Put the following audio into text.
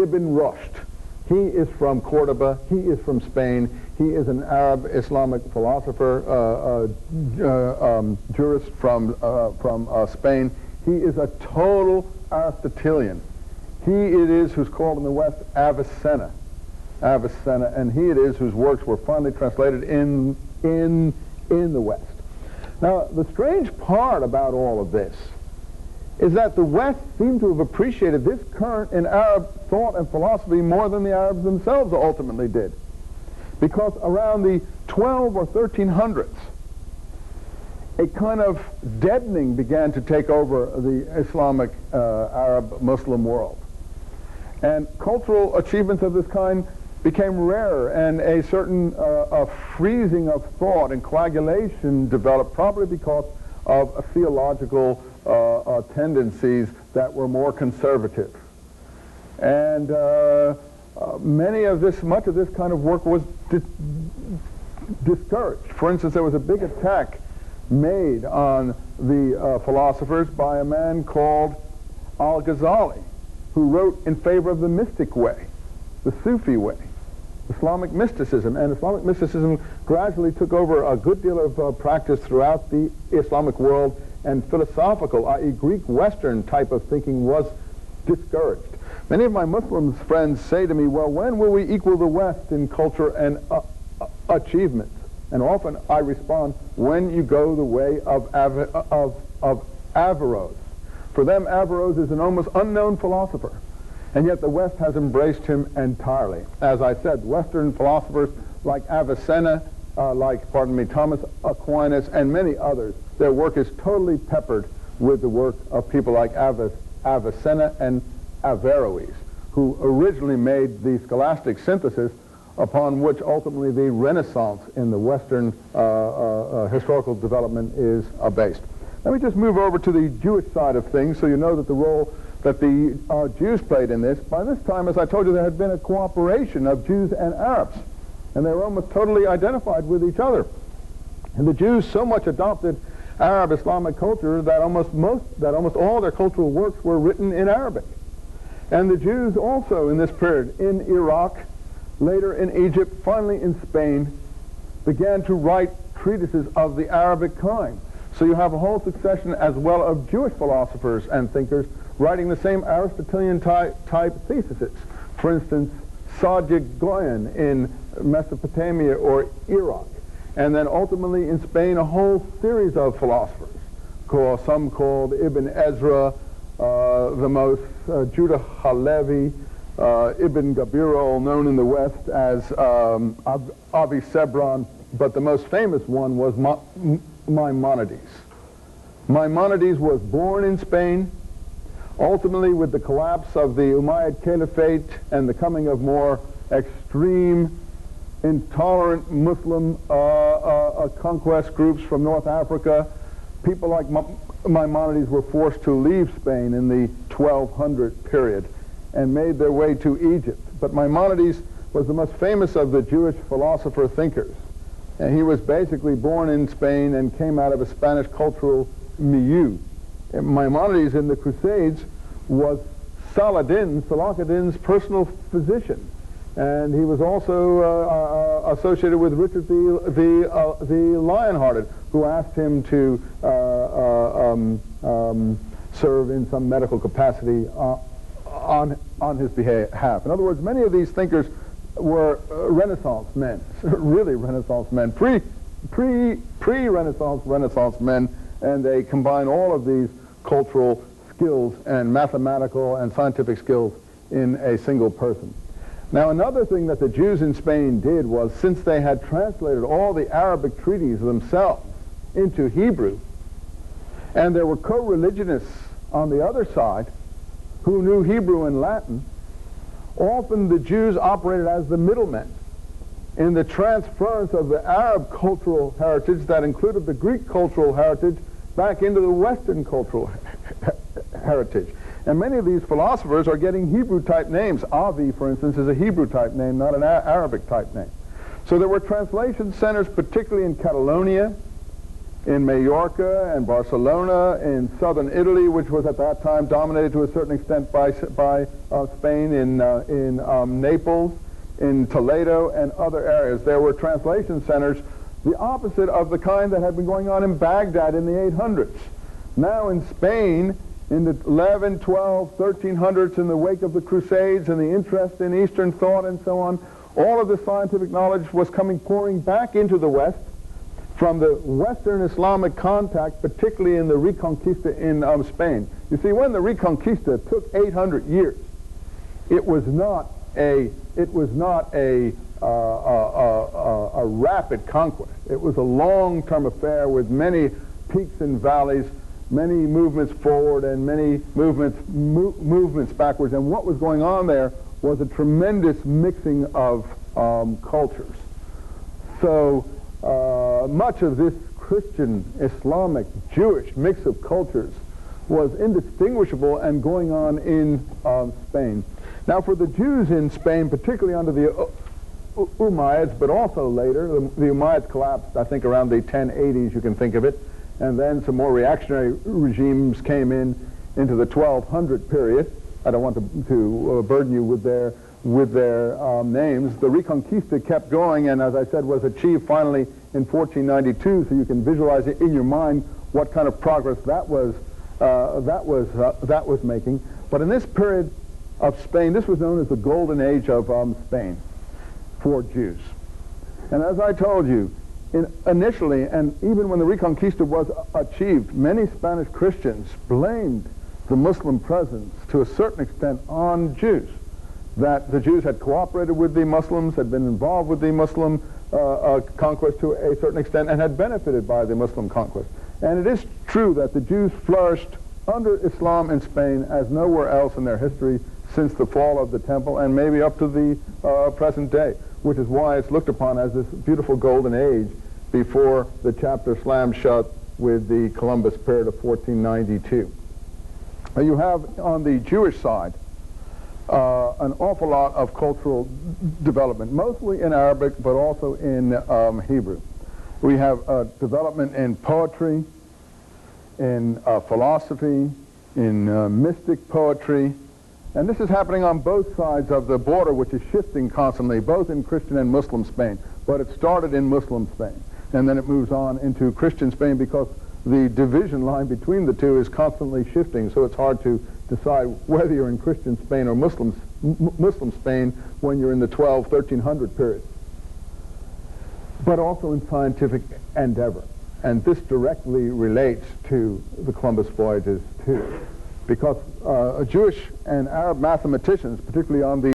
Ibn Rushd. He is from Cordoba. He is from Spain. He is an Arab Islamic philosopher, jurist from Spain. He is a total Aristotelian. He it is who's called in the West Avicenna, and he it is whose works were finally translated in the West. Now, the strange part about all of this is that the West seemed to have appreciated this current in Arab thought and philosophy more than the Arabs themselves ultimately did. Because around the 12 or 1300s, a kind of deadening began to take over the Islamic Arab Muslim world. And cultural achievements of this kind became rarer, and a certain freezing of thought and coagulation developed, probably because of theological tendencies that were more conservative. And much of this kind of work was discouraged. For instance, there was a big attack made on the philosophers by a man called Al-Ghazali, who wrote in favor of the mystic way, the Sufi way, Islamic mysticism. And Islamic mysticism gradually took over a good deal of practice throughout the Islamic world, and philosophical, i.e. Greek Western type of thinking was discouraged. Many of my Muslim friends say to me, well, when will we equal the West in culture and achievements? And often I respond, when you go the way of Averroes. For them, Averroes is an almost unknown philosopher, and yet the West has embraced him entirely. As I said, Western philosophers like Avicenna, Thomas Aquinas, and many others, their work is totally peppered with the work of people like Avicenna and Averroes, who originally made the scholastic synthesis upon which ultimately the Renaissance in the Western historical development is based. Let me just move over to the Jewish side of things so you know that the role that the Jews played in this. By this time, as I told you, there had been a cooperation of Jews and Arabs, and they were almost totally identified with each other. And the Jews so much adopted Arab Islamic culture that almost all their cultural works were written in Arabic. And the Jews also in this period in Iraq, later in Egypt, finally in Spain, began to write treatises of the Arabic kind. So you have a whole succession as well of Jewish philosophers and thinkers writing the same Aristotelian type theses. For instance, Sadiq Goyen in Mesopotamia or Iraq. And then ultimately in Spain a whole series of philosophers, some called Ibn Ezra, the most Judah Halevi, Ibn Gabirol, known in the West as Avicenna, but the most famous one was Maimonides. Maimonides was born in Spain. Ultimately, with the collapse of the Umayyad Caliphate and the coming of more extreme, intolerant Muslim conquest groups from North Africa, people like Maimonides were forced to leave Spain in the 1200 period and made their way to Egypt. But Maimonides was the most famous of the Jewish philosopher thinkers. And he was basically born in Spain and came out of a Spanish cultural milieu. And Maimonides in the Crusades was Saladin's personal physician. And he was also associated with Richard the Lionhearted, who asked him to serve in some medical capacity on his behalf. In other words, many of these thinkers were Renaissance men, really Renaissance men, pre-Renaissance Renaissance men, and they combine all of these cultural skills and mathematical and scientific skills in a single person. Now, another thing that the Jews in Spain did was, since they had translated all the Arabic treaties themselves into Hebrew, and there were co-religionists on the other side who knew Hebrew and Latin, often the Jews operated as the middlemen in the transference of the Arab cultural heritage that included the Greek cultural heritage back into the Western cultural heritage. And many of these philosophers are getting Hebrew-type names. Avi, for instance, is a Hebrew-type name, not an Arabic-type name. So there were translation centers, particularly in Catalonia in Majorca and Barcelona, in southern Italy, which was at that time dominated to a certain extent by Spain, in Naples, in Toledo, and other areas. There were translation centers, the opposite of the kind that had been going on in Baghdad in the 800s. Now in Spain, in the 11, 12, 1300s, in the wake of the Crusades and the interest in Eastern thought and so on, all of this scientific knowledge was coming pouring back into the West from the Western Islamic contact, particularly in the Reconquista in Spain. You see, when the Reconquista took 800 years, it was not a rapid conquest. It was a long-term affair with many peaks and valleys, many movements forward and many movements backwards. And what was going on there was a tremendous mixing of cultures. So much of this Christian, Islamic, Jewish mix of cultures was indistinguishable and going on in Spain. Now for the Jews in Spain, particularly under the Umayyads, but also later, the Umayyads collapsed, I think, around the 1080s, you can think of it, and then some more reactionary regimes came into the 1200 period. I don't want to burden you with their names. The Reconquista kept going, and as I said, was achieved finally in 1492. So you can visualize it in your mind what kind of progress that was making. But in this period of Spain, this was known as the Golden Age of Spain for Jews. And as I told you, initially, and even when the Reconquista was achieved, many Spanish Christians blamed the Muslim presence to a certain extent on Jews, that the Jews had cooperated with the Muslims, had been involved with the Muslim conquest to a certain extent, and had benefited by the Muslim conquest. And it is true that the Jews flourished under Islam in Spain as nowhere else in their history since the fall of the temple, and maybe up to the present day, which is why it's looked upon as this beautiful golden age before the chapter slammed shut with the Columbus period of 1492. You have on the Jewish side an awful lot of cultural development, mostly in Arabic, but also in Hebrew. We have development in poetry, in philosophy, in mystic poetry, and this is happening on both sides of the border, which is shifting constantly, both in Christian and Muslim Spain. But it started in Muslim Spain, and then it moves on into Christian Spain because the division line between the two is constantly shifting, so it's hard to decide whether you're in Christian Spain or Muslim Spain when you're in the 1300 period. But also in scientific endeavor. And this directly relates to the Columbus voyages too, because Jewish and Arab mathematicians, particularly on the